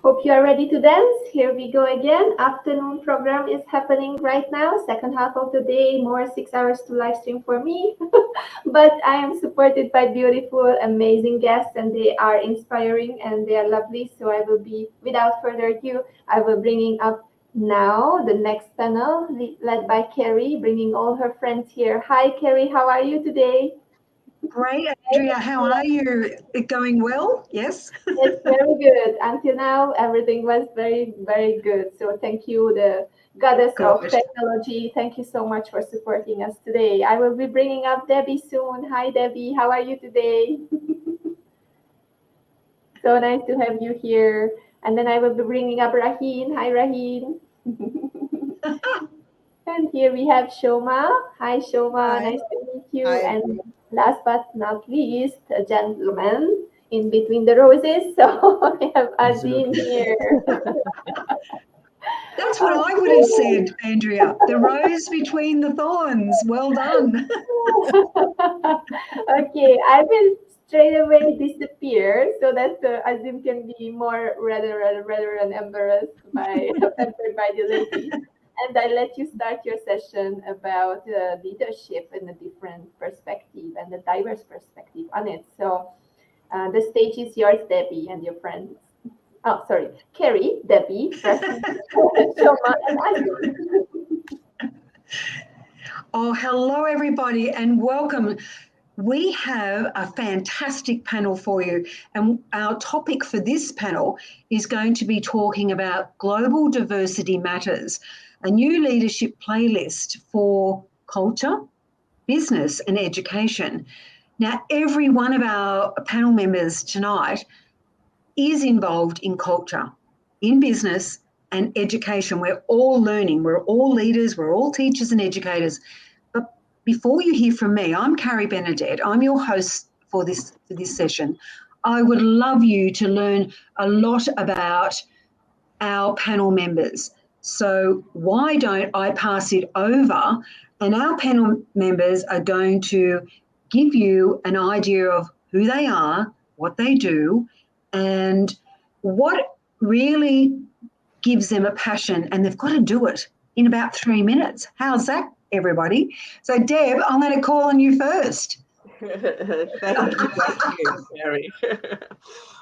Hope you are ready to dance. Here we go again. Afternoon program is happening right now. Second half of the day, more 6 hours to live stream for me. But I am supported by beautiful, amazing guests, and they are inspiring and they are lovely. So I will be, without further ado, I will bringing up now the next panel led by Carrie, bringing all her friends here. Hi, Carrie. How are you today? Great, Andrea. How are you? Going well? Yes? Yes, very good. Until now, everything was very, very good. So thank you, the goddess of Good. technology. Thank you so much for supporting us today. I will be bringing up Debbie soon. Hi, Debbie. How are you today? So nice to have you here. And then I will be bringing up Raheen. Hi, Raheen. And here we have Shoma. Hi, Shoma. Hi. Nice to meet you. Hi. And last but not least, a gentleman in between the roses. So we have Azim here. That's what I would have said, Andrea. The rose between the thorns. Well done. Okay, I will straight away disappear so that Azim can be more rather and embarrassed by pampered by the ladies. And I let you start your session about leadership in a different perspective and a diverse perspective on it. So the stage is yours, Debbie, and your friends. Oh, sorry, Carrie, Debbie, Shoma, and Azim. Oh, hello, everybody, and welcome. We have a fantastic panel for you, and our topic for this panel is going to be talking about Global Diversity Matters, a new leadership playlist for culture, business and education. Now, every one of our panel members tonight is involved in culture, in business and education. We're all learning, we're all leaders, we're all teachers and educators. But before you hear from me, I'm Carrie Benedette. I'm your host for this session. I would love you to learn a lot about our panel members. So why don't I pass it over, and our panel members are going to give you an idea of who they are, what they do, and what really gives them a passion, and they've got to do it in about 3 minutes. How's that, everybody? So, Deb, I'm going to call on you first. Thank you, Carrie.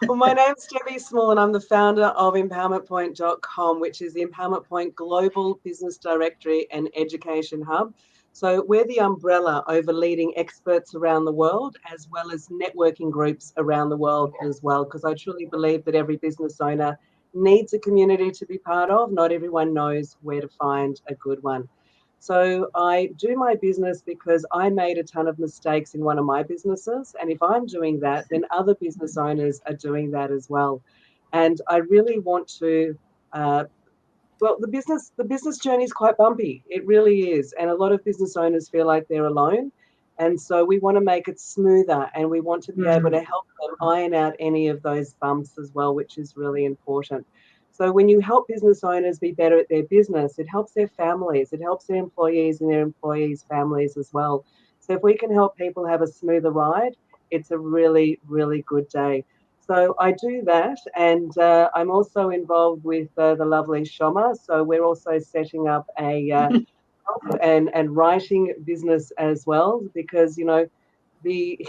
Well, my name's Debbie Small, and I'm the founder of empowermentpoint.com, which is the Empowerment Point Global Business Directory and Education Hub. So we're the umbrella over leading experts around the world, as well as networking groups around the world as well, because I truly believe that every business owner needs a community to be part of. Not everyone knows where to find a good one. So I do my business because I made a ton of mistakes in one of my businesses. And if I'm doing that, then other business owners are doing that as well. And I really want to, well, the business journey is quite bumpy. It really is. And a lot of business owners feel like they're alone. And so we want to make it smoother, and we want to be able to help them iron out any of those bumps as well, which is really important. So when you help business owners be better at their business, it helps their families, it helps their employees and their employees' families as well. So if we can help people have a smoother ride, it's a really, really good day. So I do that, and I'm also involved with the lovely Shoma. So we're also setting up a and writing business as well, because the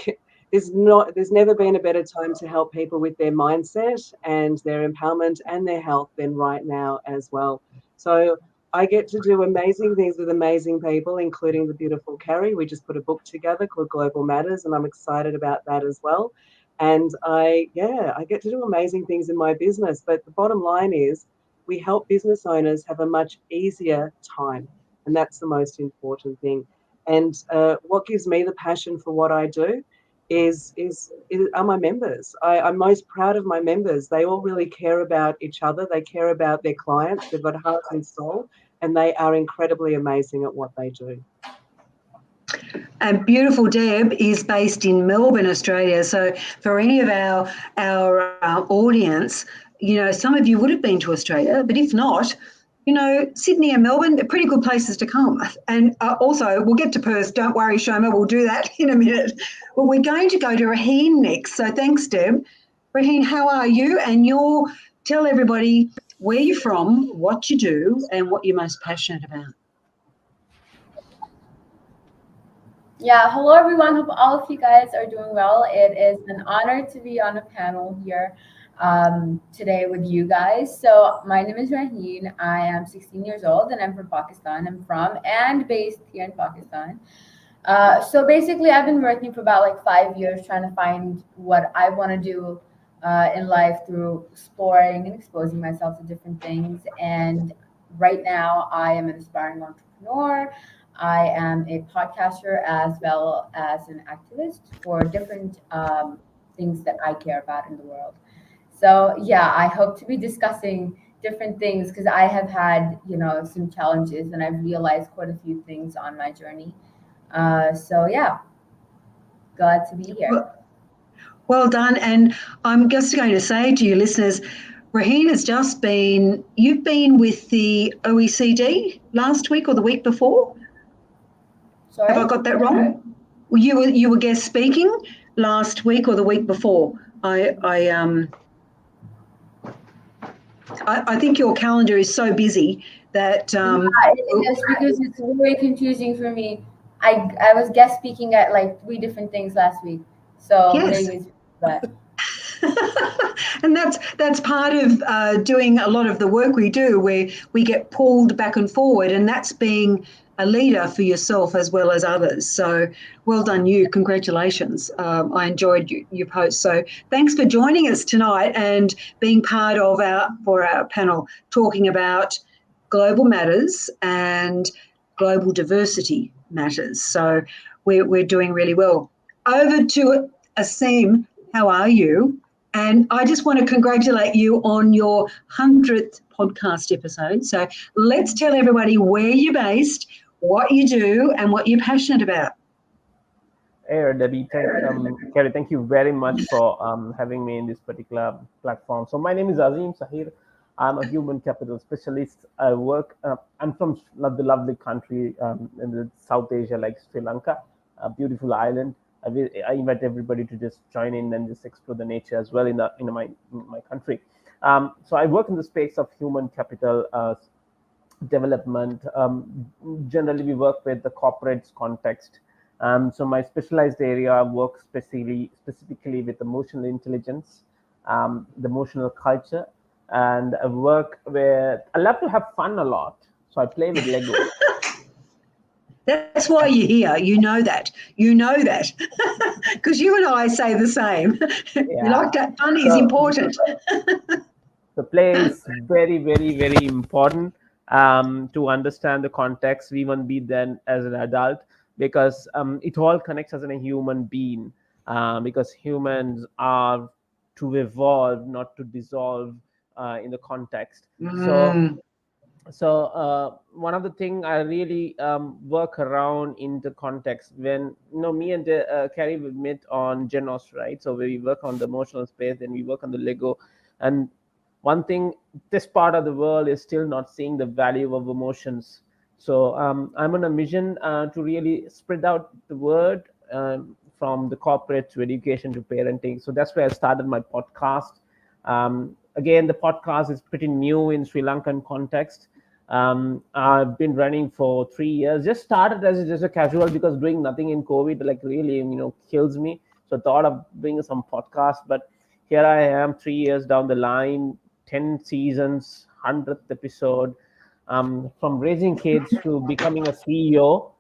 there's never been a better time to help people with their mindset and their empowerment and their health than right now as well. So I get to do amazing things with amazing people, including the beautiful Carrie. We just put a book together called Global Matters, and I'm excited about that as well. And I get to do amazing things in my business. But the bottom line is we help business owners have a much easier time. And that's the most important thing. And what gives me the passion for what I do are my members. I'm most proud of my members. They all really care about each other. They care about their clients. They've got heart and soul, and they are incredibly amazing at what they do. And beautiful Deb is based in Melbourne, Australia. So for any of our audience, some of you would have been to Australia, but if not, Sydney and Melbourne, they're pretty good places to come. And also, we'll get to Perth. Don't worry, Shoma, we'll do that in a minute. But we're going to go to Raheen next. So thanks, Deb. Raheen, how are you? And you're tell everybody where you're from, what you do, and what you're most passionate about. Yeah, hello everyone. Hope all of you guys are doing well. It is an honor to be on a panel here today with you guys. So my name is Raheen. I am 16 years old and I'm from Pakistan. I'm from and based here in Pakistan. So basically, I've been working for about like 5 years trying to find what I want to do in life through exploring and exposing myself to different things. And right now, I am an aspiring entrepreneur. I am a podcaster as well as an activist for different things that I care about in the world. So yeah, I hope to be discussing different things because I have had, some challenges and I've realized quite a few things on my journey. So yeah, glad to be here. Well done. And I'm just going to say to you listeners, Raheen has you've been with the OECD last week or the week before? Sorry? Have I got that wrong? You were guest speaking last week or the week before. I think your calendar is so busy that it is because it's very confusing for me. I was guest speaking at like 3 different things last week, so Yes. maybe it's that. And that's part of doing a lot of the work we do, where we get pulled back and forward, and that's being a leader for yourself as well as others. So well done you. Congratulations. I enjoyed your post. So thanks for joining us tonight and being part of our panel talking about global matters and global diversity matters. So we're doing really well. Over to Asim. How are you? And I just want to congratulate you on your 100th podcast episode. So let's tell everybody where you're based, what you do, and what you're passionate about. Hey, Debbie, Kerry, thank you very much for having me in this particular platform. So my name is Azim Sahir. I'm a human capital specialist. I work, I'm from the lovely country in the South Asia, like Sri Lanka, a beautiful island. I invite everybody to just join in and just explore the nature as well in my country. So I work in the space of human capital development. Generally, we work with the corporates context. So my specialized area works specifically with emotional intelligence, the emotional culture, and I work with. I love to have fun a lot, so I play with Lego. That's why you're here. You know that, because you and I say the same. Yeah. You like that. Fun is important. The play is very, very, very important to understand the context, even be then as an adult, because it all connects as a human being, because humans are to evolve, not to dissolve in the context. So one of the things I really work around in the context when me and Carrie we met on Genos, right? So we work on the emotional space, then we work on the Lego, and one thing this part of the world is still not seeing the value of emotions. So I'm on a mission to really spread out the word from the corporate to education to parenting. So that's where I started my podcast. Again, the podcast is pretty new in Sri Lankan context. I've been running for 3 years. Just started as just a casual because doing nothing in COVID like really kills me. So I thought of doing some podcast, but here I am 3 years down the line, 10 seasons, 100th episode. From raising kids to becoming a CEO,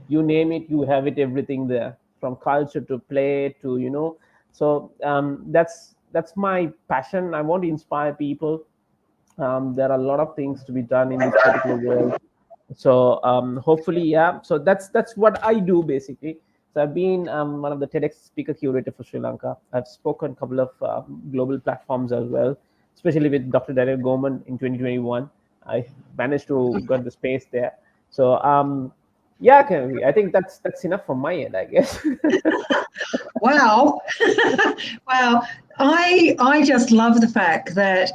you name it, you have it, everything there. From culture to play to So that's my passion. I want to inspire people. There are a lot of things to be done in this particular world. So hopefully, yeah. So that's what I do basically. So I've been one of the TEDx speaker curator for Sri Lanka. I've spoken a couple of global platforms as well, especially with Dr. Daniel Goleman in 2021. I managed to get the space there. So yeah, I think that's enough from my end, I guess. Wow. Wow. I just love the fact that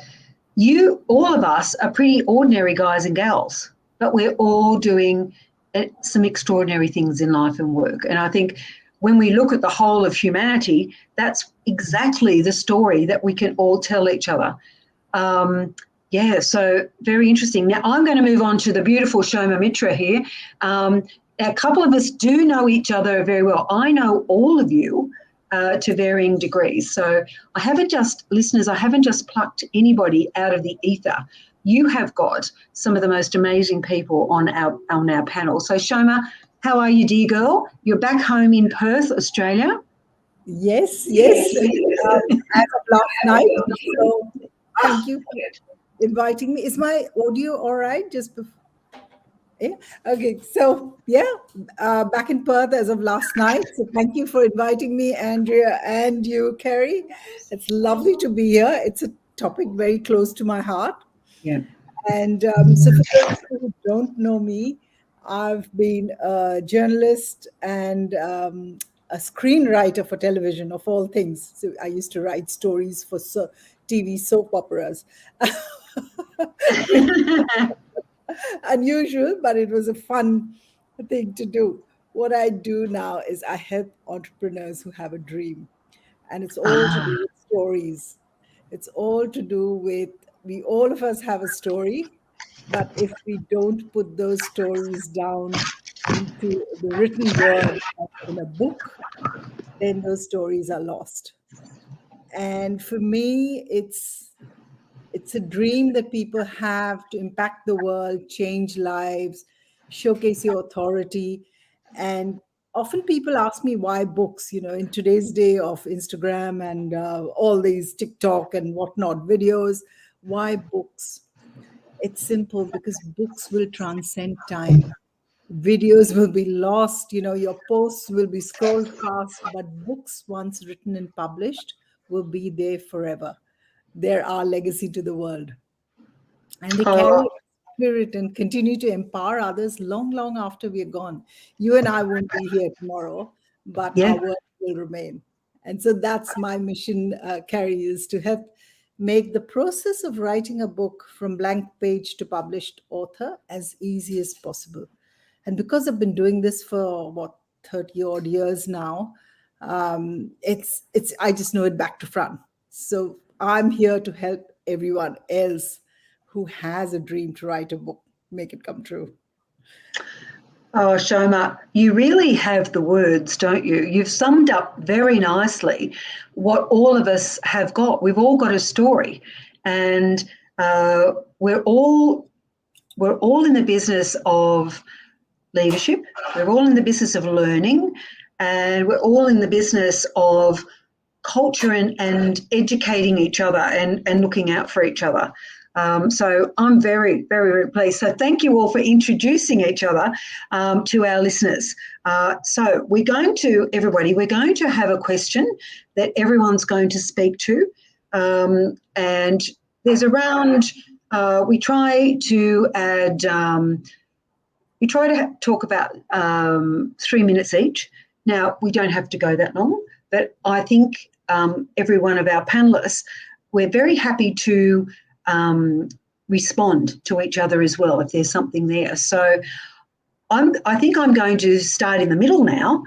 all of us are pretty ordinary guys and gals, but we're all doing some extraordinary things in life and work. And I think when we look at the whole of humanity, that's exactly the story that we can all tell each other. Yeah, so very interesting. Now I'm going to move on to the beautiful Shoma Mitra here. A couple of us do know each other very well. I know all of you to varying degrees. So I haven't just plucked anybody out of the ether. You have got some of the most amazing people on our panel. So Shoma, how are you, dear girl? You're back home in Perth, Australia. Yes. As of last night. So thank you for inviting me. Is my audio all right? Just before. Yeah. Okay. So back in Perth as of last night. So thank you for inviting me, Andrea, and you, Kerry. It's lovely to be here. It's a topic very close to my heart. Yeah. And so for those who don't know me, I've been a journalist and a screenwriter for television, of all things. So I used to write stories for TV soap operas. Unusual, but it was a fun thing to do. What I do now is I help entrepreneurs who have a dream, and it's all to do with stories. It's all to do with, all of us have a story, but if we don't put those stories down into the written word in a book, then those stories are lost. And for me, it's a dream that people have to impact the world, change lives, showcase your authority. And often people ask me why books, in today's day of Instagram and all these TikTok and whatnot videos, why books? It's simple, because books will transcend time. Videos will be lost, your posts will be scrolled past, but books, once written and published, will be there forever. They're our legacy to the world. And they carry spirit and continue to empower others long, long after we're gone. You and I won't be here tomorrow, but our work will remain. And so that's my mission, Carrie, is to help make the process of writing a book from blank page to published author as easy as possible. And because I've been doing this for 30 odd years now, it's I just know it back to front. So I'm here to help everyone else who has a dream to write a book, make it come true. Oh, Shoma, you really have the words, don't you? You've summed up very nicely what all of us have got. We've all got a story, and we're all in the business of leadership. We're all in the business of learning, and we're all in the business of culture and educating each other and looking out for each other. So I'm very, very, very pleased. So thank you all for introducing each other to our listeners. So we're going to have a question that everyone's going to speak to. And there's around, we try to talk about 3 minutes each. Now, we don't have to go that long, but I think every one of our panellists, we're very happy to respond to each other as well if there's something there. So I think I'm going to start in the middle now,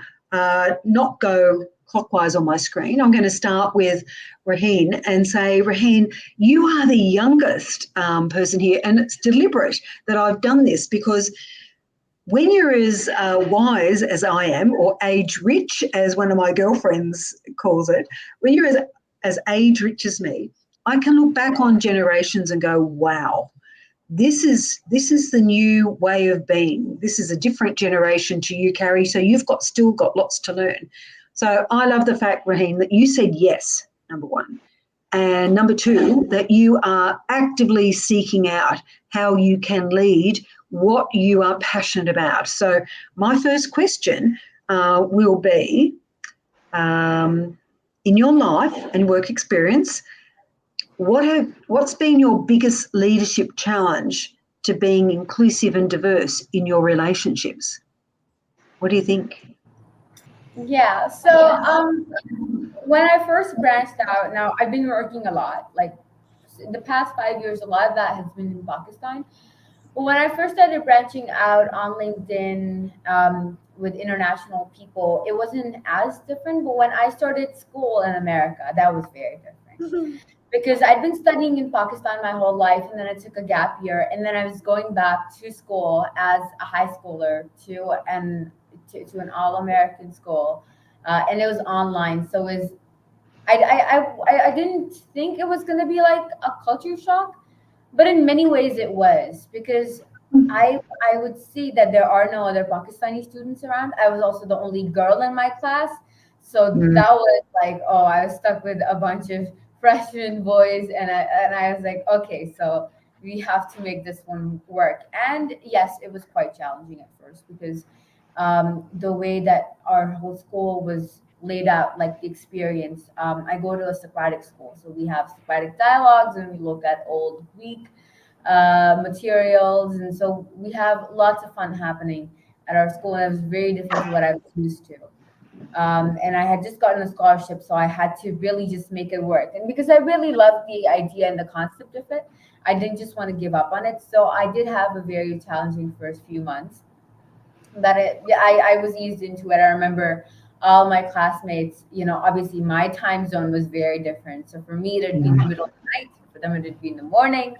not go clockwise on my screen. I'm going to start with Raheen and say, Raheen, you are the youngest person here, and it's deliberate that I've done this because when you're as wise as I am, or age rich as one of my girlfriends calls it, when you're as age rich as me, I can look back on generations and go, wow, this is the new way of being. This is a different generation to you, Carrie, so you've still got lots to learn. So I love the fact, Raheen, that you said yes, number one. And number two, that you are actively seeking out how you can lead what you are passionate about. So my first question will be, in your life and work experience, what's been your biggest leadership challenge to being inclusive and diverse in your relationships? What do you think? Yeah, so when I first branched out, now I've been working a lot, like in the past 5 years, a lot of that has been in Pakistan. But when I first started branching out on LinkedIn with international people, it wasn't as different. But when I started school in America, that was very different. because I'd been studying in Pakistan my whole life, and then I took a gap year, and then I was going back to school as a high schooler to an all American school, and it was online, so it was I didn't think it was gonna be like a culture shock, but in many ways it was because I would see that there are no other Pakistani students around. I was also the only girl in my class, so Mm. that was like, oh, I was stuck with a bunch of freshman boys, and I was like, okay, so we have to make this one work. And yes, it was quite challenging at first because the way that our whole school was laid out, like the experience. I go to a Socratic school, so we have Socratic dialogues, and we look at old Greek materials, and so we have lots of fun happening at our school, and it was very different to what I was used to. And I had just gotten a scholarship, so I had to really just make it work. And because I really loved the idea and the concept of it, I didn't just want to give up on it. So I did have a very challenging first few months. I was eased into it. I remember all my classmates, obviously my time zone was very different. So for me, it'd be in the middle of the night. For them, it'd be in the morning.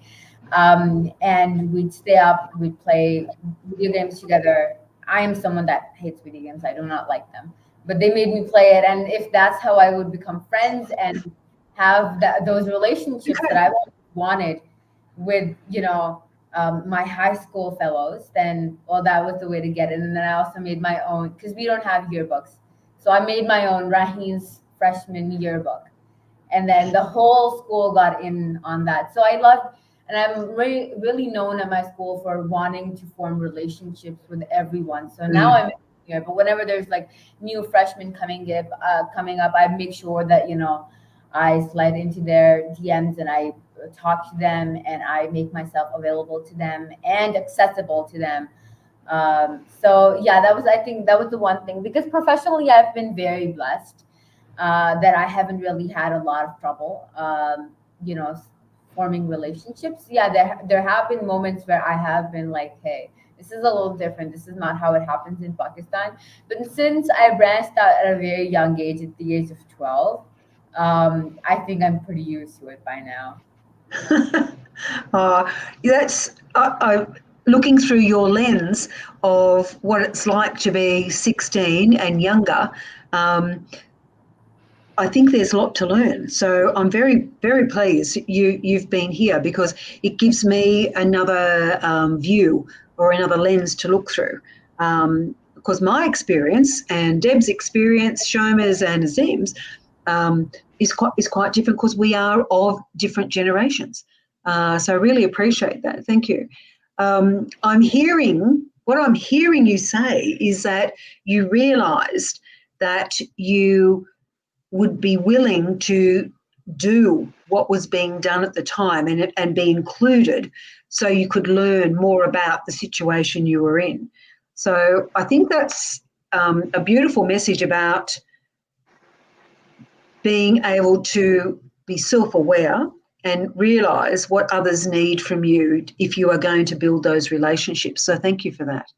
And we'd stay up, we'd play video games together. I am someone that hates video games. I do not like them, but they made me play it. And if that's how I would become friends and have those relationships that I wanted with, my high school fellows, then, well, that was the way to get it. And then I also made my own, because we don't have yearbooks. So I made my own Raheen's freshman yearbook. And then the whole school got in on that. So I loved, and I'm really, really known at my school for wanting to form relationships with everyone. So now I'm here, but whenever there's like new freshmen coming up, I make sure that, I slide into their DMs and I talk to them and I make myself available to them and accessible to them. So yeah, I think that was the one thing, because professionally I've been very blessed that I haven't really had a lot of trouble, you know, forming relationships. Yeah, there have been moments where I have been like, hey, this is a little different. This is not how it happens in Pakistan. But since I branched out at a very young age, at the age of 12, I think I'm pretty used to it by now. That's looking through your lens of what it's like to be 16 and younger. I think there's a lot to learn. So I'm very, very pleased you've been here, because it gives me another view or another lens to look through. Because my experience and Deb's experience, Shoma's and Azim's, is quite different, because we are of different generations. So I really appreciate that. Thank you. What I'm hearing you say is that you realised that you would be willing to do what was being done at the time and be included, so you could learn more about the situation you were in. So I think that's a beautiful message about being able to be self-aware and realise what others need from you if you are going to build those relationships. So thank you for that.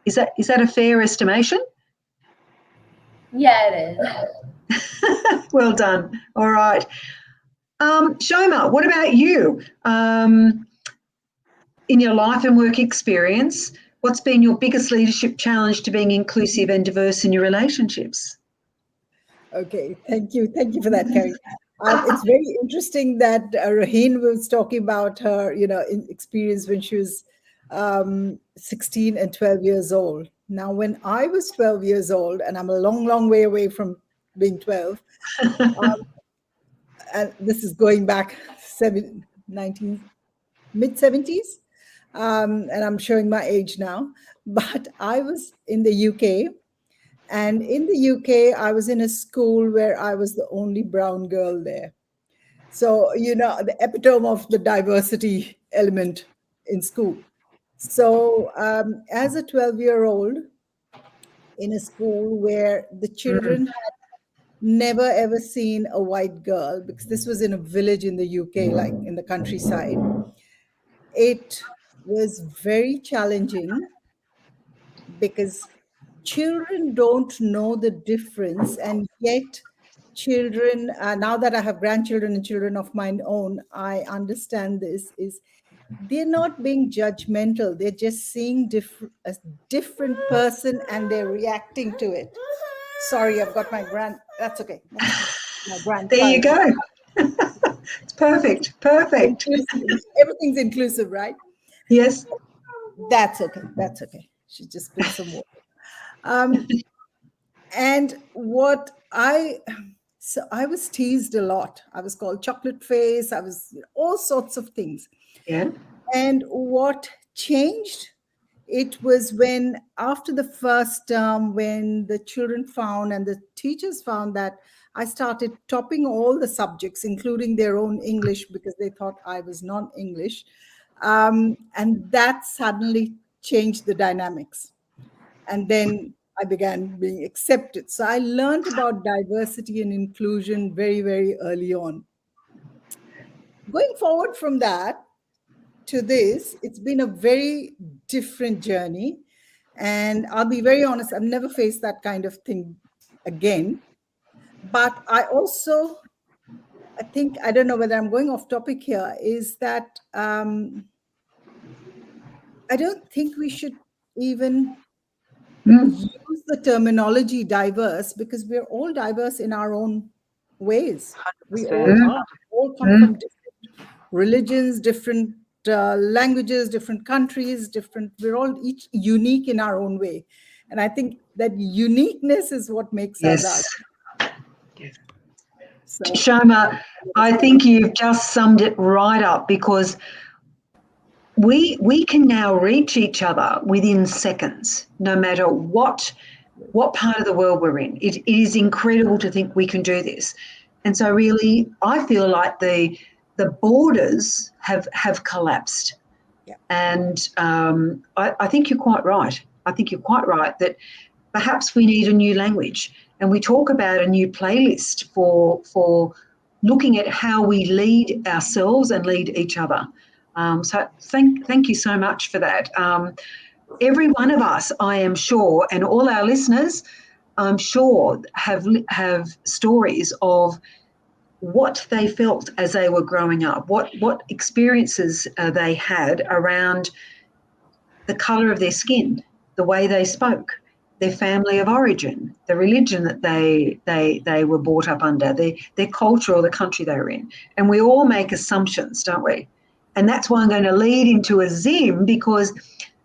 Is that a fair estimation? Yeah, it is. Well done. All right. Shoma, what about you? In your life and work experience, what's been your biggest leadership challenge to being inclusive and diverse in your relationships? Okay, thank you for that, Carrie. It's very interesting that Raheen was talking about her, experience when she was 16 and 12 years old. Now, when I was 12 years old, and I'm a long, long way away from being 12, and this is going back mid-70s, and I'm showing my age now, but I was in the UK. And in the UK, I was in a school where I was the only brown girl there. So, the epitome of the diversity element in school. So, as a 12-year-old in a school where the children had never ever seen a white girl, because this was in a village in the UK, like in the countryside, it was very challenging because children don't know the difference, and yet children, now that I have grandchildren and children of my own, I understand this is they're not being judgmental. They're just seeing a different person and they're reacting to it. Sorry, I've got that's okay. My There you grandchild. go. It's perfect. Perfect. Everything's inclusive, right? Yes. That's okay. That's okay. She just spilled some water. And so I was teased a lot. I was called chocolate face. I was all sorts of things. Yeah. And what changed, it was when after the first term, when the children found and the teachers found that I started topping all the subjects, including their own English, because they thought I was non-English. And that suddenly changed the dynamics. And then I began being accepted. So I learned about diversity and inclusion very, very early on. Going forward from that to this, it's been a very different journey. And I'll be very honest, I've never faced that kind of thing again. But I think, I don't know whether I'm going off topic here, is that I don't think we should even use the terminology diverse, because we're all diverse in our own ways. We all come from different religions, different languages, different countries, we're all each unique in our own way. And I think that uniqueness is what makes us us. So, Shoma, I think you've just summed it right up, because we can now reach each other within seconds, no matter what part of the world we're in. It is incredible to think we can do this. And so really, I feel like the borders have collapsed. Yeah. And I think you're quite right. I think you're quite right that perhaps we need a new language. And we talk about a new playlist for looking at how we lead ourselves and lead each other. So thank you so much for that. Every one of us, I am sure, and all our listeners, I'm sure, have stories of what they felt as they were growing up, what experiences they had around the colour of their skin, the way they spoke, their family of origin, the religion that they were brought up under, their culture or the country they were in. And we all make assumptions, don't we? And that's why I'm going to lead into Azim, because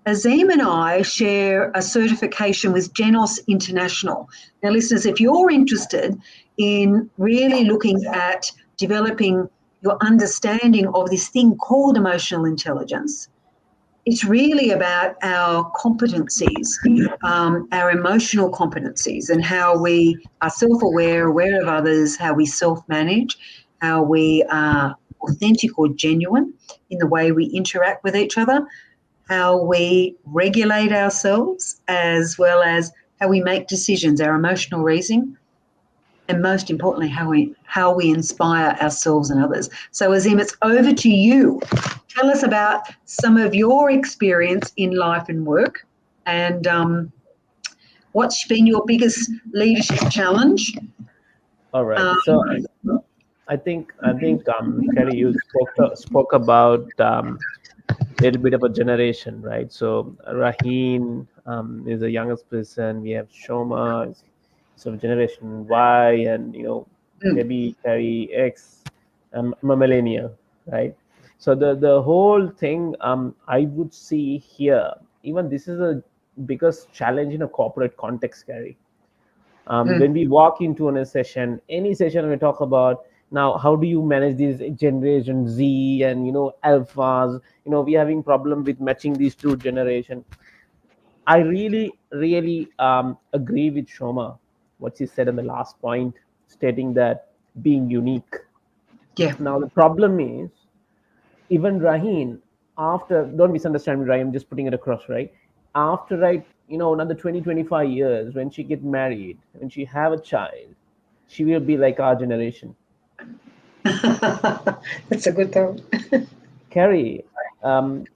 Azim and I share a certification with Genos International. Now, listeners, if you're interested in really looking at developing your understanding of this thing called emotional intelligence, it's really about our competencies, our emotional competencies, and how we are self-aware, aware of others, how we self-manage, how we are authentic or genuine in the way we interact with each other, how we regulate ourselves, as well as how we make decisions, our emotional reasoning, and most importantly, how we inspire ourselves and others. So Azim, it's over to you. Tell us about some of your experience in life and work, and what's been your biggest leadership challenge? All right. So I think Kerry, you spoke about a little bit of a generation, right? So Raheen is the youngest person. We have Shoma, is sort of generation Y, and maybe Kerry X. I'm a millennial, right? So the whole thing I would see here, even this is a biggest challenge in a corporate context, Kerry. When we walk into a session, any session we talk about, now how do you manage this generation Z and alphas, we're having problem with matching these two generations. I really agree with Shoma, what she said in the last point, stating that being unique. Yeah. Now the problem is, even Raheen, after, don't misunderstand me, right, I'm just putting it across, right, after, right, another 20-25 years, when she get married, when she have a child, she will be like our generation. That's a good thought. Kerry,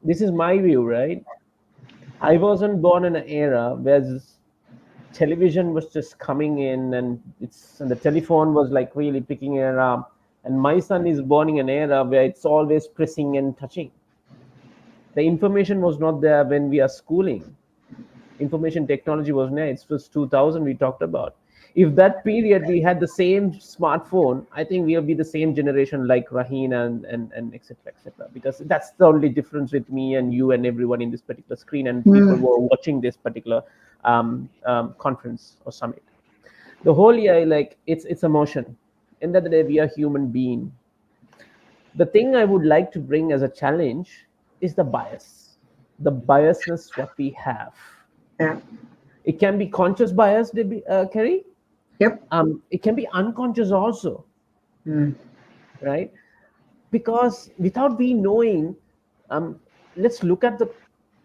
this is my view, right? I wasn't born in an era where television was just coming in, and the telephone was like really picking it up. And my son is born in an era where it's always pressing and touching. The information was not there when we are schooling. Information technology was there. It was 2000 we talked about. If that period we had the same smartphone, I think we'll be the same generation like Raheen and etc. Because that's the only difference with me and you and everyone in this particular screen and people who are watching this particular conference or summit. The whole year, like it's emotion. End of the day, we are human being. The thing I would like to bring as a challenge is the biasness what we have. Yeah. It can be conscious bias, Kerry. Yep. It can be unconscious also, right? Because without we knowing, let's look at the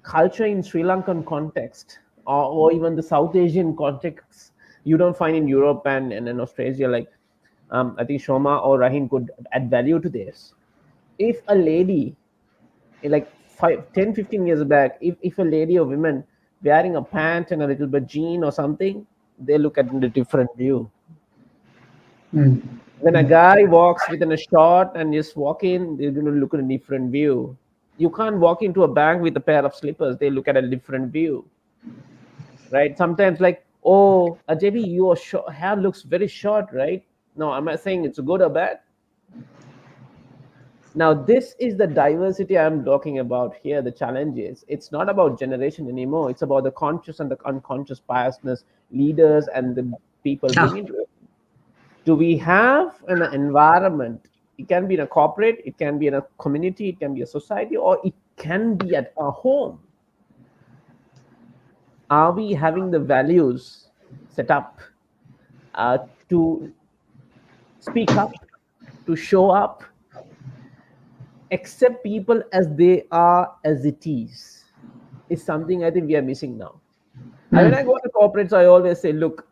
culture in Sri Lankan context or even the South Asian context. You don't find in Europe and in Australia. Like I think Shoma or Raheen could add value to this. If a lady, like 10, 15 years back, if a lady or woman wearing a pant and a little bit jean or something, they look at it in a different view. When a guy walks within a short and just walk in, they're going to look at a different view. You can't walk into a bank with a pair of slippers. They look at a different view, right? Sometimes like, oh, JB, your hair looks very short, right? No, I'm not saying it's good or bad. Now, this is the diversity I'm talking about here. The challenge is it's not about generation anymore. It's about the conscious and the unconscious biasness leaders and the people bring into it. Do we have an environment? It can be in a corporate, it can be in a community, it can be a society, or it can be at our home. Are we having the values set up to speak up, to show up, accept people as they are, as it is something I think we are missing now. And when I go to corporates, I always say, look,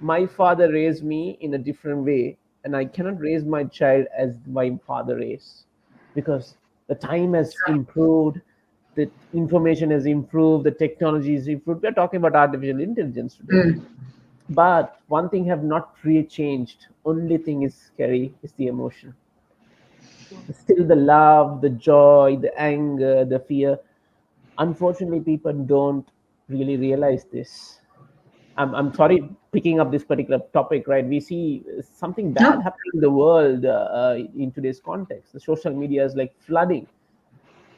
my father raised me in a different way, and I cannot raise my child as my father is, because the time has improved, the information has improved, the technology is improved. We're talking about artificial intelligence today. But one thing have not really changed. Only thing is scary is the emotion. Still the love, the joy, the anger, the fear. Unfortunately, people don't really realize this. I'm sorry picking up this particular topic, right? We see something bad happening in the world in today's context. The social media is like flooding.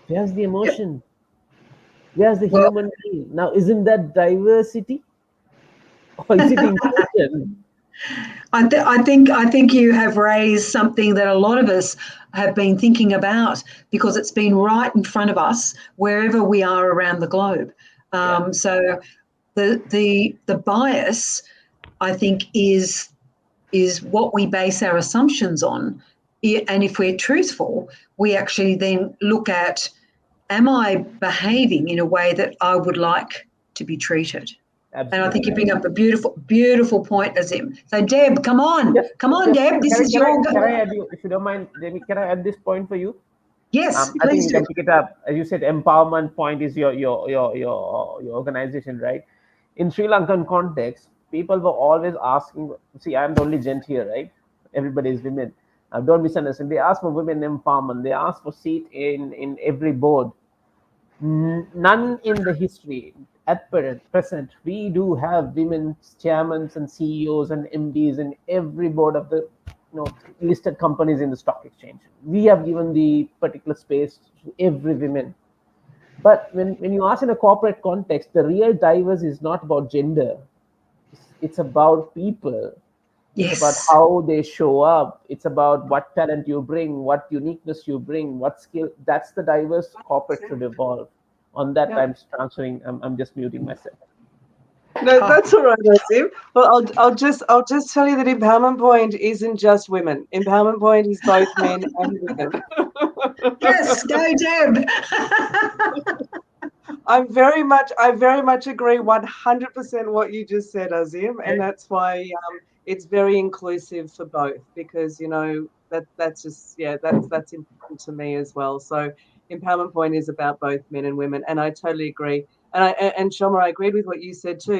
Where's the emotion? Where's the human being? Now, isn't that diversity? Or is it inclusion? I think you have raised something that a lot of us have been thinking about, because it's been right in front of us wherever we are around the globe. So the bias, I think, is what we base our assumptions on. And if we're truthful, we actually then look at, am I behaving in a way that I would like to be treated? Absolutely. And I think you bring up a beautiful, beautiful point, Azim. So, Deb, come on, Deb. This is your. Can I add you, if you don't mind, Debbie? Can I add this point for you? Yes, I think you can pick it up. As you said, empowerment point is your organization, right? In Sri Lankan context, people were always asking. See, I'm the only gent here, right? Everybody is women. Don't misunderstand. They ask for women empowerment. They ask for seat in every board. None in the history at present we do have women chairmen and CEOs and MDs in every board of the listed companies in the stock exchange. We have given the particular space to every woman. But when you ask in a corporate context, the real diverse is not about gender. It's about people. Yes. It's about how they show up. It's about what talent you bring, what uniqueness you bring, what skill. That's the diverse corporate should evolve. On that, I'm transferring. I'm just muting myself. No, that's all right, Azim. Well, I'll just tell you that Empowerment Point isn't just women. Empowerment Point is both men and women. Yes, go Deb. I very much agree 100% what you just said, Azim, and that's why it's very inclusive for both, because that's just that's important to me as well. So Empowerment Point is about both men and women, and I totally agree. And Shoma, I agreed with what you said too.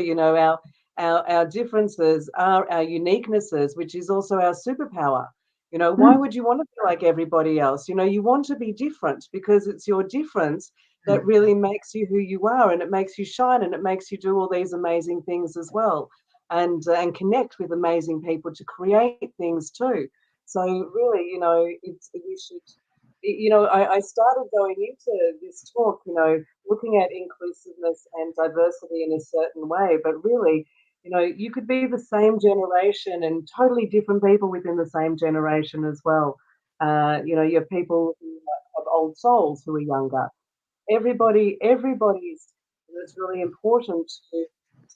our differences are our uniquenesses, which is also our superpower. You know, why would you want to be like everybody else? You know, you want to be different because it's your difference that really makes you who you are, and it makes you shine, and it makes you do all these amazing things as well, and connect with amazing people to create things too. So really, you know, you should. You know, I started going into this talk, you know, looking at inclusiveness and diversity in a certain way, but really, you know, you could be the same generation and totally different people within the same generation as well. You know, you have people who have old souls who are younger. Everybody's, it's really important to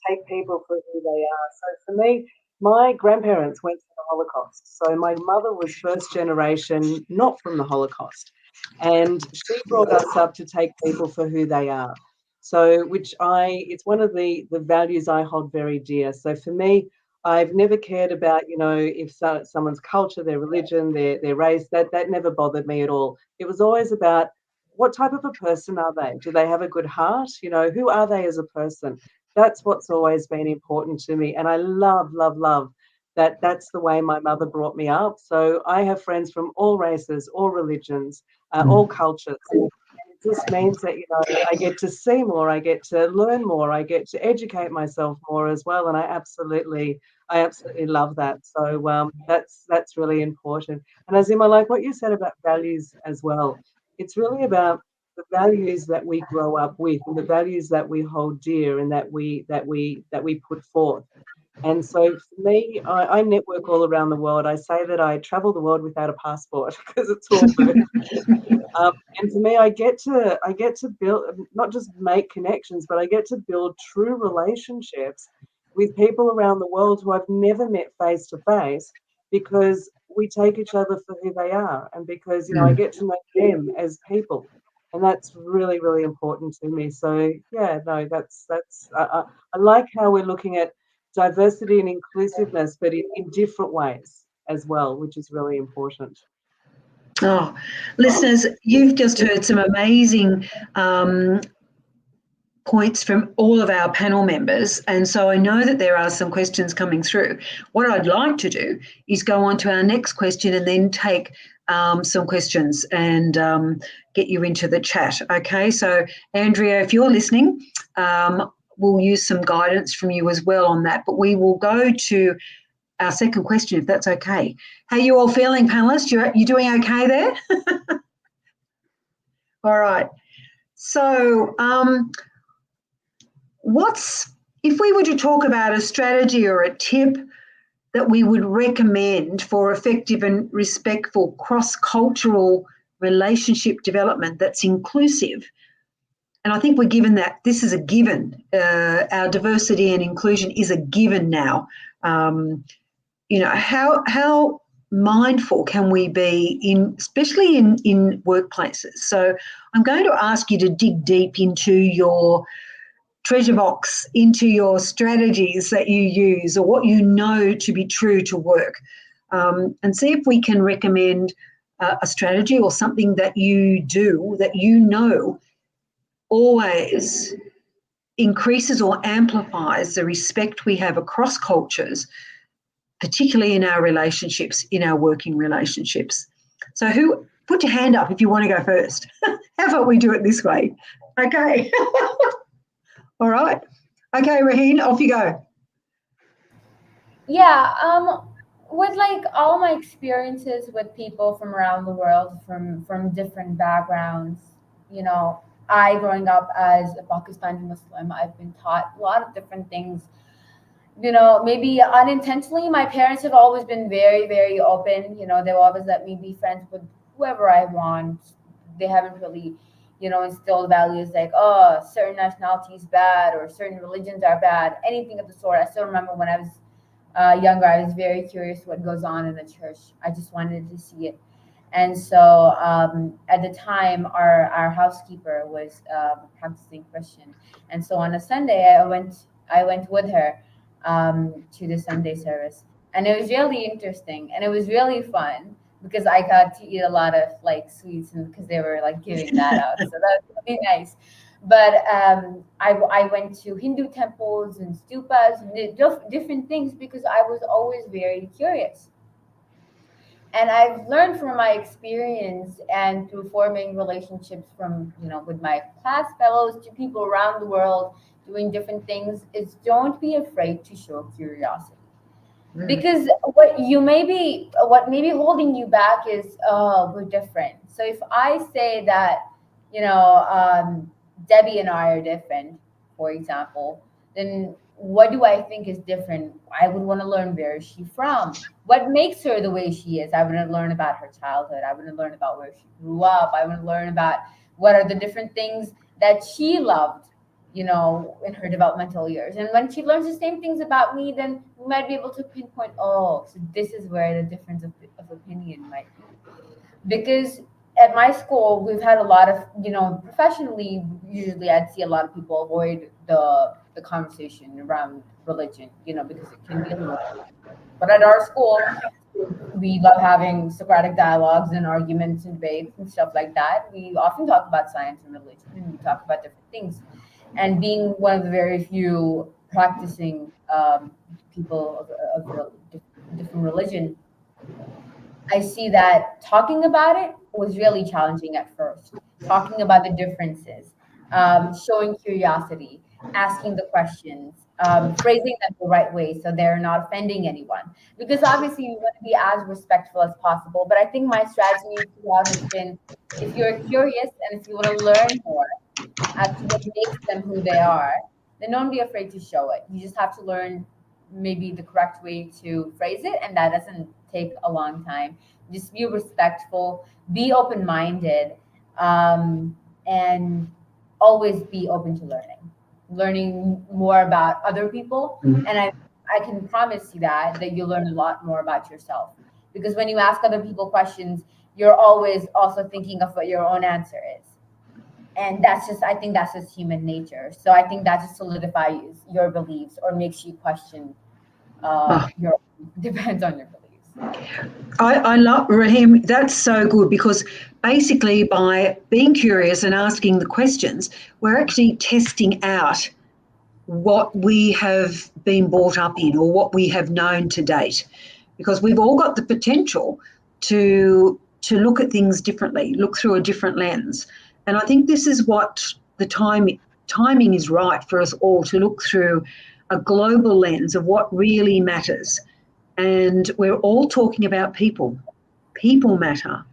take people for who they are. So for me, my grandparents went through the Holocaust. So my mother was first generation, not from the Holocaust. And she brought us up to take people for who they are. So, it's one of the values I hold very dear. So for me, I've never cared about, you know, if someone's culture, their religion, their race, that never bothered me at all. It was always about what type of a person are they? Do they have a good heart? You know, who are they as a person? That's what's always been important to me. And I love that that's the way my mother brought me up. So I have friends from all races, all religions, all cultures. And it just means that, you know, I get to see more, I get to learn more, I get to educate myself more as well. And I absolutely love that. So that's really important. And Azim, I like what you said about values as well. It's really about the values that we grow up with, and the values that we hold dear, and that we put forth. And so for me, I network all around the world. I say that I travel the world without a passport because it's all virtual. And for me, I get to build, not just make connections, but I get to build true relationships with people around the world who I've never met face to face, because we take each other for who they are, and because, you know, I get to know them as people, and that's really, really important to me. So yeah, no, I like how we're looking at diversity and inclusiveness, but in different ways as well, which is really important. Oh, listeners, you've just heard some amazing points from all of our panel members, and so I know that there are some questions coming through. What I'd like to do is go on to our next question and then take some questions and get you into the chat. Okay, so Andrea, if you're listening, we'll use some guidance from you as well on that, but we will go to our second question, if that's okay. How are you all feeling, panelists? You doing okay there? All right. So if we were to talk about a strategy or a tip that we would recommend for effective and respectful cross-cultural relationship development that's inclusive, and I think we're given that this is a given, our diversity and inclusion is a given now. You know, how mindful can we be especially in workplaces? So I'm going to ask you to dig deep into your treasure box, into your strategies that you use or what you know to be true to work, and see if we can recommend a strategy or something that you do that you know always increases or amplifies the respect we have across cultures, particularly in our relationships, in our working relationships. So put your hand up if you want to go first. How about we do it this way? Okay. All right. Okay, Raheen, off you go. Yeah, with like all my experiences with people from around the world, from different backgrounds, you know, I growing up as a Pakistani Muslim, I've been taught a lot of different things. You know, maybe unintentionally, my parents have always been very, very open. You know, they've always let me be friends with whoever I want. They haven't really, you know, instilled values like, oh, certain nationalities bad or certain religions are bad, anything of the sort. I still remember when I was younger, I was very curious what goes on in the church. I just wanted to see it. And so at the time, our housekeeper was practicing Christian. And so on a Sunday, I went with her to the Sunday service. And it was really interesting and it was really fun because I got to eat a lot of like sweets and because they were like giving that out. So that was really nice. But I went to Hindu temples and stupas and did different things because I was always very curious. And I've learned from my experience and through forming relationships from, with my class fellows to people around the world doing different things, is don't be afraid to show curiosity. Because what may be holding you back is, oh, we're different. So if I say that, Debbie and I are different, for example, then what do I think is different? I would want to learn, where is she from? What makes her the way she is? I want to learn about her childhood. I want to learn about where she grew up. I want to learn about what are the different things that she loved, in her developmental years. And when she learns the same things about me, then we might be able to pinpoint, oh, so this is where the difference of opinion might be. Because at my school, we've had a lot of, professionally, usually I'd see a lot of people avoid the conversation around religion, because it can be a little. But at our school, we love having Socratic dialogues and arguments and debates and stuff like that. We often talk about science and religion, and we talk about different things. And being one of the very few practicing people of different religion, I see that talking about it was really challenging at first. Talking about the differences, showing curiosity, asking the questions, phrasing them the right way so they're not offending anyone. Because obviously you want to be as respectful as possible. But I think my strategy throughout has been, if you're curious and if you want to learn more as to what makes them who they are, then don't be afraid to show it. You just have to learn maybe the correct way to phrase it, and that doesn't take a long time. Just be respectful, be open-minded, and always be open to learning more about other people. And I can promise you that you'll learn a lot more about yourself, because when you ask other people questions, you're always also thinking of what your own answer is. And I think that's just human nature. So I think that just solidifies your beliefs or makes you question your depends on your beliefs. I love, Raheem, that's so good, because basically by being curious and asking the questions, we're actually testing out what we have been brought up in or what we have known to date, because we've all got the potential to look at things differently, look through a different lens. And I think this is what the timing is right for us all to look through a global lens of what really matters. And we're all talking about people. People matter.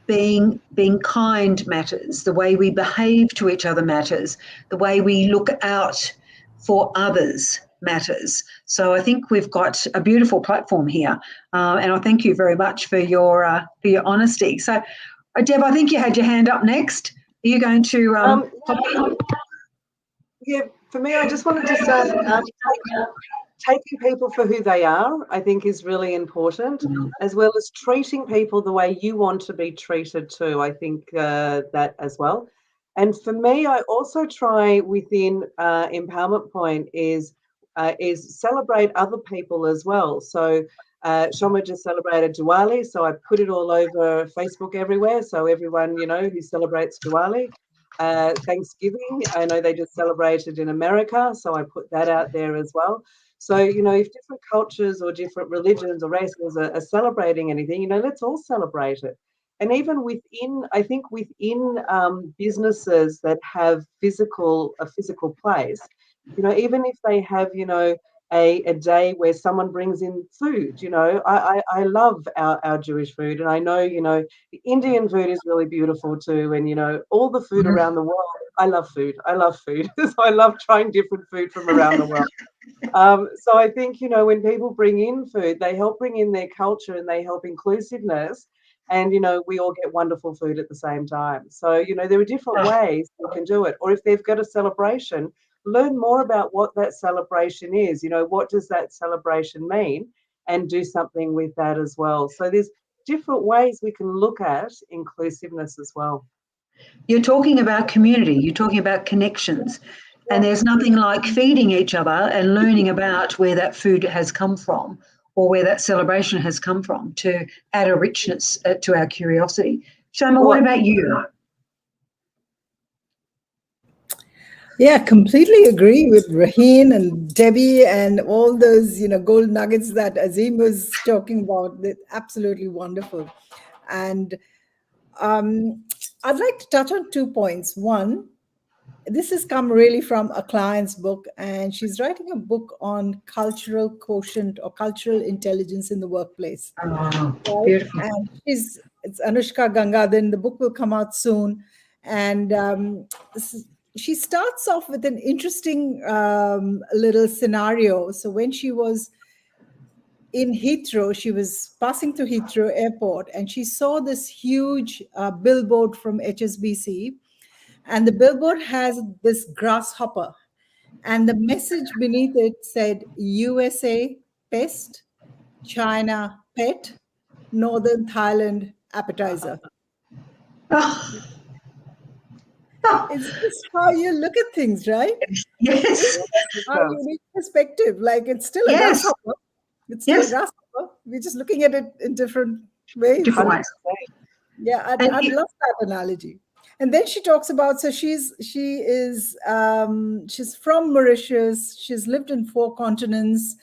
Being kind matters. The way we behave to each other matters. The way we look out for others matters. So I think we've got a beautiful platform here, and I thank you very much for your honesty. So, Deb, I think you had your hand up next. Are you going to? Yeah, for me, I just wanted to say, taking people for who they are, I think, is really important, as well as treating people the way you want to be treated too. I think that as well. And for me, I also try within Empowerment Point is celebrate other people as well. So Shoma just celebrated Diwali, so I put it all over Facebook everywhere, so everyone, who celebrates Diwali. Thanksgiving, I know they just celebrated in America, so I put that out there as well. So, if different cultures or different religions or races are celebrating anything, let's all celebrate it. And even within businesses that have a physical place, even if they have, a day where someone brings in food, I love our Jewish food, and I know, the Indian food is really beautiful too, and all the food around the world. I love food. So I love trying different food from around the world. So I think, when people bring in food, they help bring in their culture and they help inclusiveness, and we all get wonderful food at the same time. So there are different ways we can do it. Or if they've got a celebration, learn more about what that celebration is. What does that celebration mean, and do something with that as well. So there's different ways we can look at inclusiveness as well. You're talking about community, you're talking about connections, and there's nothing like feeding each other and learning about where that food has come from or where that celebration has come from to add a richness to our curiosity. Shoma, what about you? Yeah, completely agree with Raheen and Debbie and all those, gold nuggets that Azim was talking about. They're absolutely wonderful. And I'd like to touch on 2 points. One, this has come really from a client's book, and she's writing a book on cultural quotient or cultural intelligence in the workplace. Oh, Right? beautiful. And it's Anushka Gangadhan. The book will come out soon. And she starts off with an interesting little scenario. So when she was in Heathrow, she was passing through Heathrow Airport, and she saw this huge billboard from HSBC. And the billboard has this grasshopper. And the message beneath it said, USA pest, China pet, Northern Thailand appetizer. Oh, oh, It's just how you look at things, right? It's yes, just our unique perspective. Like it's still a yes, grasshopper. It's still a yes, grasshopper. We're just looking at it in different ways. different ways. Yeah, And I'd love that analogy. And then she talks about, so she's from Mauritius. She's lived in 4 continents,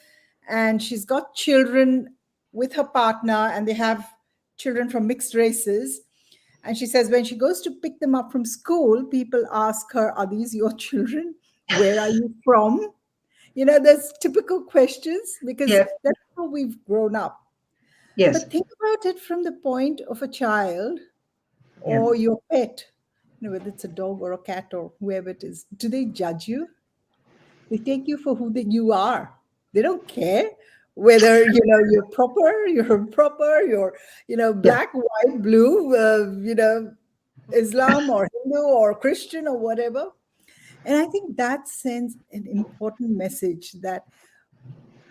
and she's got children with her partner, and they have children from mixed races. And she says when she goes to pick them up from school, people ask her, "Are these your children? Where are you from?" There's typical questions because yeah, that's how we've grown up. yes, But think about it from the point of a child yeah, or your pet, whether it's a dog or a cat or whoever it is. Do they judge you? They take you for who you are. They don't care whether you're proper, you're improper, you're yeah, black, white, blue, Islam or Hindu or Christian or whatever. And I think that sends an important message that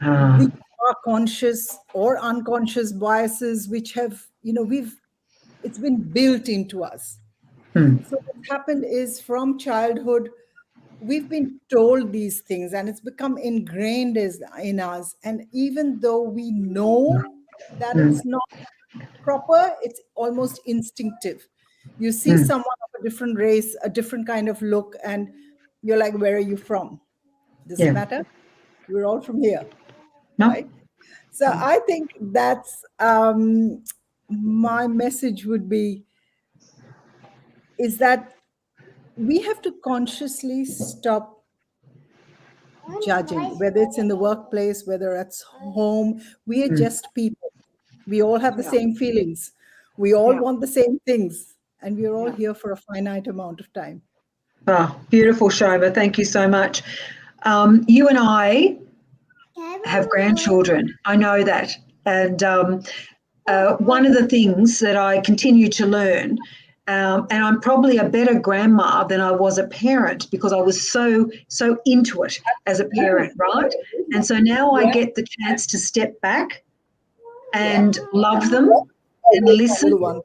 ah, we are conscious or unconscious biases which have it's been built into us. hmm, So what's happened is from childhood we've been told these things, and it's become ingrained in us. And even though we know that hmm, it's not proper, it's almost instinctive. You see hmm, someone of a different race, a different kind of look, and you're like, where are you from? Does it yeah, matter? We're all from here, no, right? So I think that's my message would be is that we have to consciously stop judging, whether it's in the workplace, whether it's home. We are hmm, just people. We all have the Yeah. same feelings. We all Yeah. want the same things. And we're all Yeah. here for a finite amount of time. oh, beautiful, Shoma. Thank you so much. You and I have grandchildren. I know that, and one of the things that I continue to learn, and I'm probably a better grandma than I was a parent because I was so into it as a parent, right? And so now I get the chance to step back and love them and Always my listen. little one.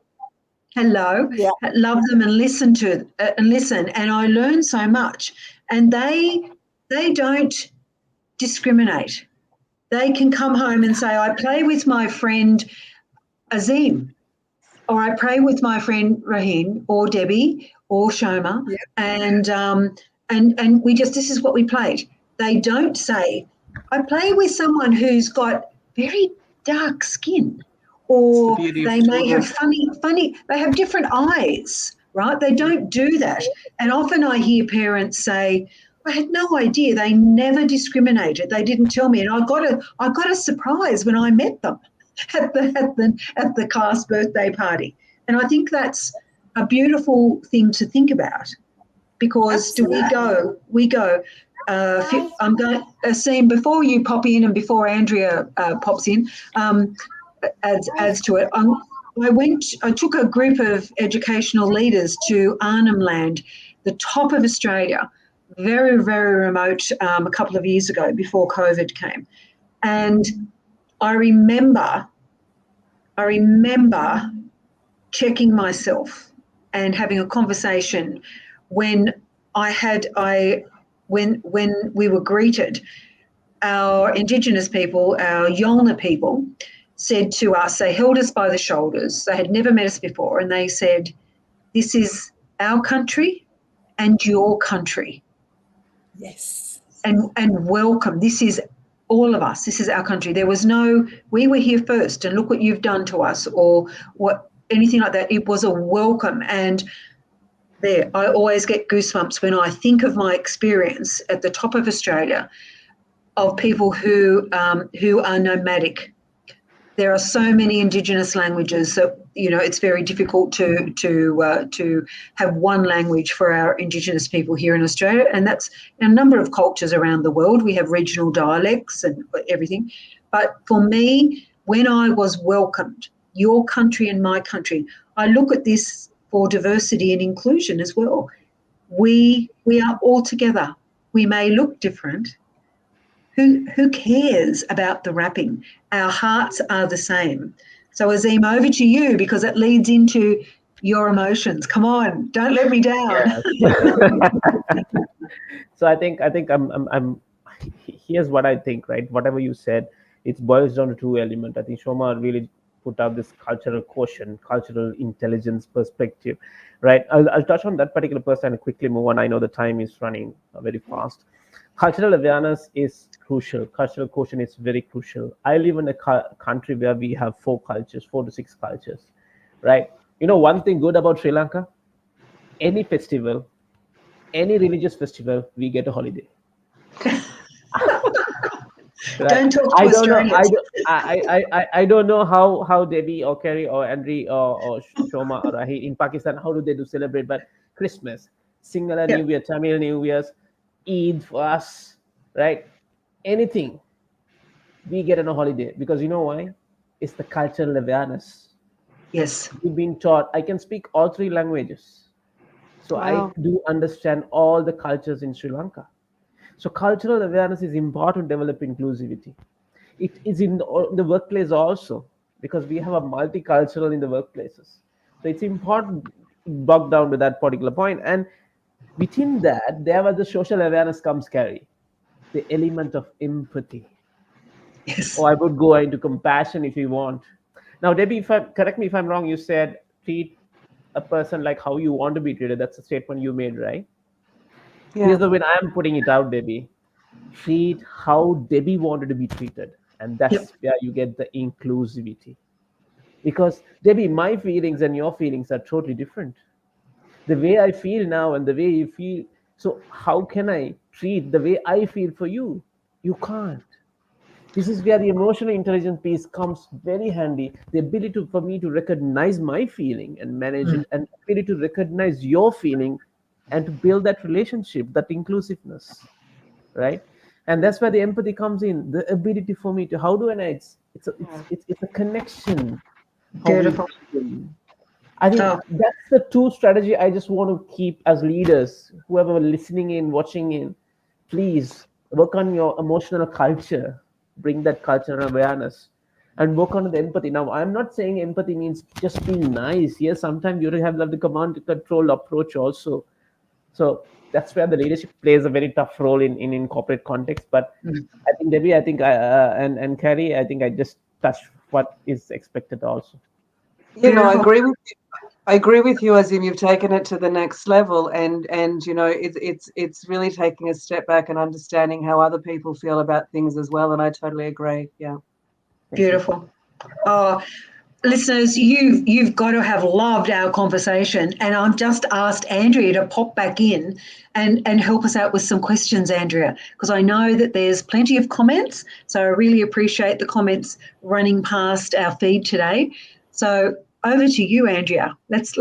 Hello, Yeah. love them and listen and I learn so much. And they don't discriminate. They can come home and say, I play with my friend Azim, or I play with my friend Raheen, or Debbie, or Shoma, Yeah. and we just, this is what we played. They don't say, I play with someone who's got very dark skin, or beauty of they may have children. they have different eyes, right? They don't do that. And often I hear parents say, I had no idea. They never discriminated. They didn't tell me. And I got a surprise when I met them at the class birthday party. And I think that's a beautiful thing to think about, because we go. I'm going to see before you pop in and before Andrea pops in, adds to it. I took a group of educational leaders to Arnhem Land, the top of Australia, very, very remote, a couple of years ago before COVID came. And I remember checking myself and having a conversation when when we were greeted. Our Indigenous people, our Yolngu people, said to us, they held us by the shoulders. They had never met us before, and they said, "This is our country and your country. Yes. and welcome. This is all of us. This is our country. There was no, we were here first and look what you've done to us or what, anything like that. It was a welcome. And there, I always get goosebumps when I think of my experience at the top of Australia of people who are nomadic. There are so many Indigenous languages that it's very difficult to have one language for our Indigenous people here in Australia, and that's a number of cultures around the world. We have regional dialects and everything, but for me, when I was welcomed, your country and my country, I look at this for diversity and inclusion as well. We are all together. We may look different. Who cares about the wrapping? Our hearts are the same. So Azim, over to you because it leads into your emotions. Come on, don't let me down. So I think I'm here's what I think, right? Whatever you said, it boils down to two elements. I think Shoma really put out this cultural quotient, cultural intelligence perspective, right? I'll touch on that particular person and quickly move on. I know the time is running very fast. Cultural awareness is crucial. Cultural quotient is very crucial. I live in a country where we have 4 to 6 cultures, right? One thing good about Sri Lanka, any festival, any religious festival, we get a holiday. Right? Don't talk to Australians. I don't know how Debbie or Kerry or Andre or Shoma or Rahi in Pakistan, how do they celebrate? But Christmas, Sinhala New Year, Tamil New Year's, Eid for us, right? Anything, we get on a holiday because you know why? It's the cultural awareness. Yes. We've been taught. I can speak all 3 languages, so Wow. I do understand all the cultures in Sri Lanka. So cultural awareness is important to develop inclusivity. It is in the workplace also because we have a multicultural in the workplaces. So it's important to bog down to that particular point. And within that, there was the social awareness comes carry, the element of empathy. Yes. Or I would go into compassion if you want. Now, Debbie, correct me if I'm wrong, you said treat a person like how you want to be treated. That's a statement you made, right? Yeah. Here's the way I'm putting it out, Debbie. Treat how Debbie wanted to be treated. And that's where you get the inclusivity. Because, Debbie, my feelings and your feelings are totally different. The way I feel now and the way you feel. So, how can I treat the way I feel for you? You can't. This is where the emotional intelligence piece comes very handy. The ability for me to recognize my feeling and manage it, and ability to recognize your feeling and to build that relationship, that inclusiveness, right? And that's where the empathy comes in. The ability for me to how do I? It's a connection. How we Beautiful. feel. I think Oh, that's the 2 strategy I just want to keep as leaders. Whoever listening in, watching in, please work on your emotional culture. Bring that cultural awareness and work on the empathy. Now, I'm not saying empathy means just being nice. Yes, sometimes you have the command and control approach also. So that's where the leadership plays a very tough role in corporate context. But I think Debbie, I think and Carrie, I think I just touched what is expected also. You know, I beautiful. agree with you. I agree with you, Azim. You've taken it to the next level, and it's really taking a step back and understanding how other people feel about things as well. And I totally agree. Yeah. Beautiful. Oh, listeners, you've got to have loved our conversation, and I've just asked Andrea to pop back in and help us out with some questions, Andrea, because I know that there's plenty of comments. So I really appreciate the comments running past our feed today. So over to you, Andrea. Let's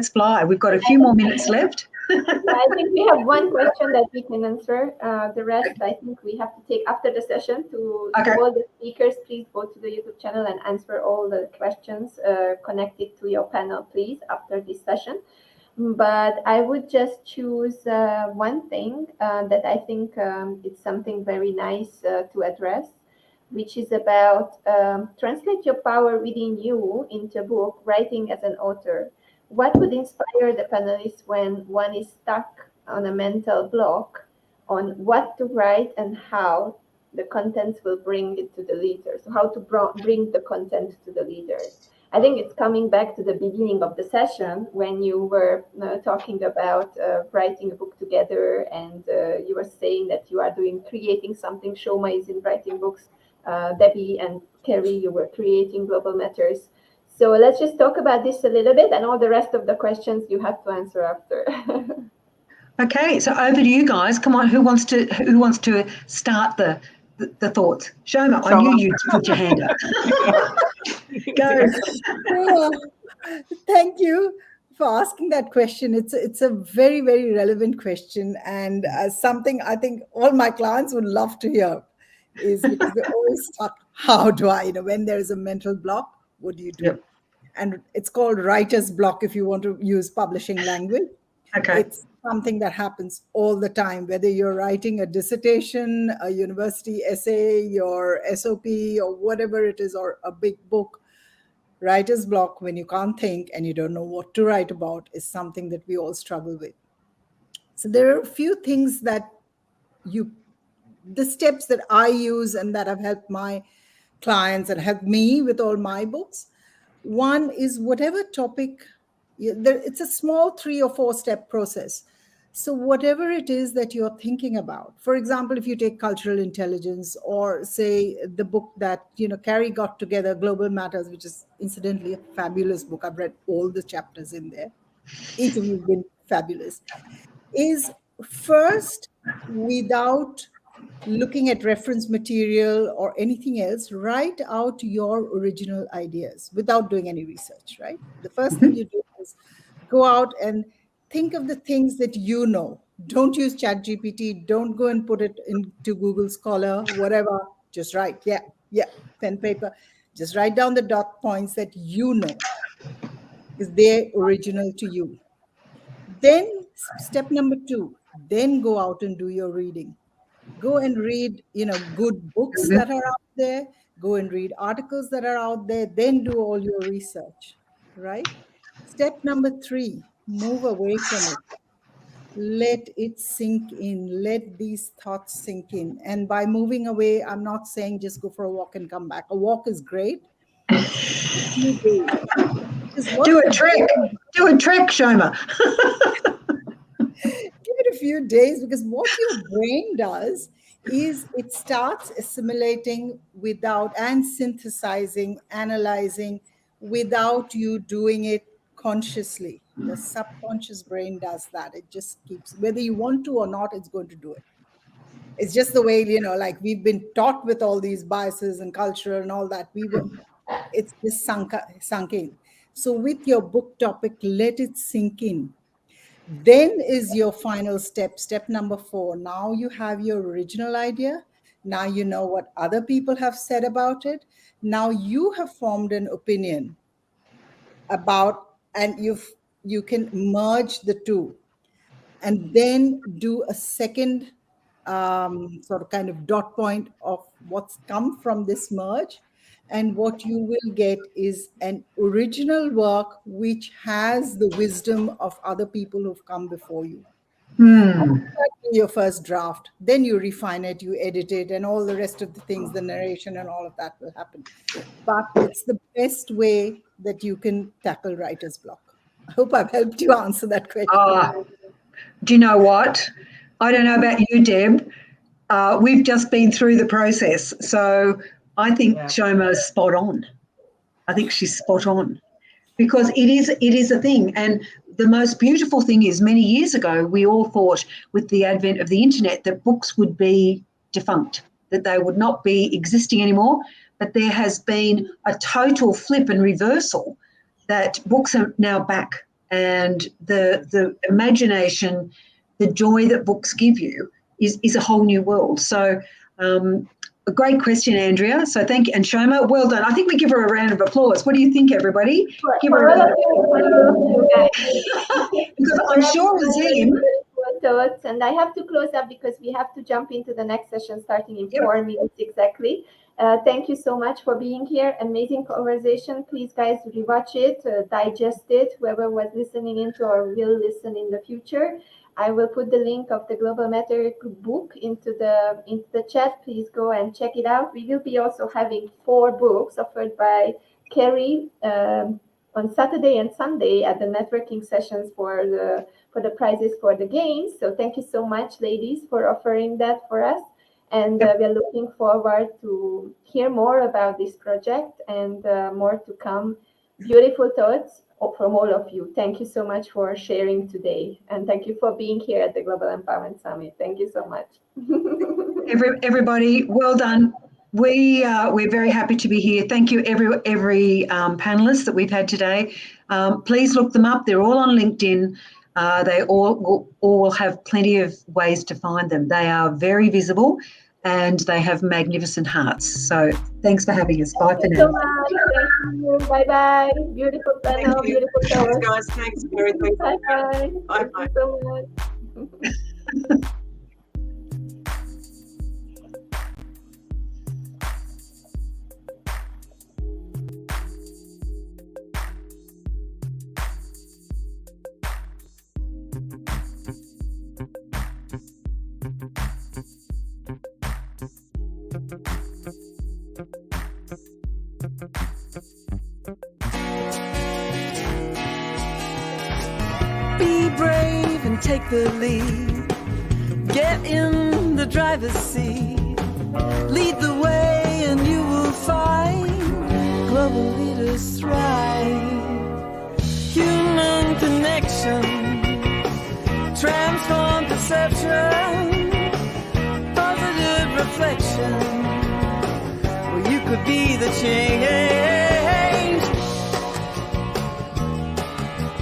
fly. We've got a few more minutes left. Yeah, I think we have one question that we can answer. The rest, I think we have to take after the session. To all the speakers, please go to the YouTube channel and answer all the questions connected to your panel, please, after this session. But I would just choose one thing that I think it's something very nice to address, which is about translate your power within you into a book, writing as an author. What would inspire the panelists when one is stuck on a mental block on what to write and how the contents will bring it to the leaders, how to bring the content to the leaders? I think it's coming back to the beginning of the session when you were talking about writing a book together, and you were saying that you are creating something. Shoma is in writing books. Debbie and Kerry, you were creating Global Matters. So let's just talk about this a little bit, and all the rest of the questions you have to answer after. Okay, so over to you guys. Come on, who wants to start the thoughts? Shoma, I knew you'd put your hand up. Go. Yeah. Thank you for asking that question. It's a very, very relevant question, and something I think all my clients would love to hear is because they're always stuck. How do I, when there is a mental block, what do you do? Yep. And it's called writer's block if you want to use publishing language. Okay. It's something that happens all the time, whether you're writing a dissertation, a university essay, your SOP, or whatever it is, or a big book. Writer's block, when you can't think and you don't know what to write about, is something that we all struggle with. So there are a few things that the steps that I use and that have helped my clients and helped me with all my books. One is whatever topic, it's a small 3 or 4 step process. So whatever it is that you're thinking about, for example, if you take cultural intelligence, or say the book that Carrie got together, Global Matters, which is incidentally a fabulous book. I've read all the chapters in there. Each of you have been fabulous. Is first, without looking at reference material or anything else, write out your original ideas without doing any research, right? The first thing you do is go out and think of the things that you know. Don't use ChatGPT. Don't go and put it into Google Scholar, whatever. Just write. Yeah, pen, paper. Just write down the dot points that you know, because they're original to you. Then step number 2, then go out and do your reading. Go and read, good books that are out there. Go and read articles that are out there. Then do all your research, right? Step number 3, move away from it. Let it sink in. Let these thoughts sink in. And by moving away, I'm not saying just go for a walk and come back. A walk is great. A few days. Do a trick. Do a trick, Shoma. Give it a few days, because what your brain does is it starts assimilating and synthesizing, analyzing without you doing it consciously. The subconscious brain does that. It just keeps, whether you want to or not, it's going to do it. It's just the way, like we've been taught with all these biases and culture and all that. It's just sunk in. So with your book topic, let it sink in. Then is your final step number 4. Now you have your original idea. Now you know what other people have said about it. Now you have formed an opinion about, and you can merge the two, and then do a second sort of kind of dot point of what's come from this merge. And what you will get is an original work which has the wisdom of other people who've come before you. Your first draft, then you refine it, you edit it, and all the rest of the things, the narration and all of that will happen. But it's the best way that you can tackle writer's block. I hope I've helped you answer that question. Do you know what? I don't know about you, Deb. We've just been through the process. So I think Shoma's spot on. I think she's spot on, because it is a thing. And the most beautiful thing is, many years ago, we all thought with the advent of the internet that books would be defunct, that they would not be existing anymore. But there has been a total flip and reversal, that books are now back, and the imagination, the joy that books give you is a whole new world. So a great question, Andrea. So thank you. And Shoma, well done. I think we give her a round of applause. What do you think, everybody? Give her a round of applause. Because I'm sure Azim. Thoughts, and I have to close up because we have to jump into the next session starting in 4 minutes exactly. Thank you so much for being here. Amazing conversation. Please, guys, rewatch it, digest it, whoever was listening into or will listen in the future. I will put the link of the Global Matter book into the chat. Please go and check it out. We will be also having 4 books offered by Kerry on Saturday and Sunday at the networking sessions for the prizes for the games. So thank you so much, ladies, for offering that for us. And we're looking forward to hear more about this project and more to come. Beautiful thoughts from all of you. Thank you so much for sharing today. And thank you for being here at the Global Empowerment Summit. Thank you so much. Everybody, well done. We're very happy to be here. Thank you, every panelist that we've had today. Please look them up. They're all on LinkedIn. They all have plenty of ways to find them. They are very visible and they have magnificent hearts. So thanks for having us. Bye for now. Thank you so much. Thank you. Bye-bye. Beautiful panel, Thank you. beautiful Thanks, thoughts. guys. Thanks, Mary. Thanks. Bye-bye. Bye-bye. Thank you so much. Be brave and take the lead. Get in the driver's seat. Lead the way and you will find global leaders thrive. Human connection, transform perception, positive reflection. Well, you could be the change.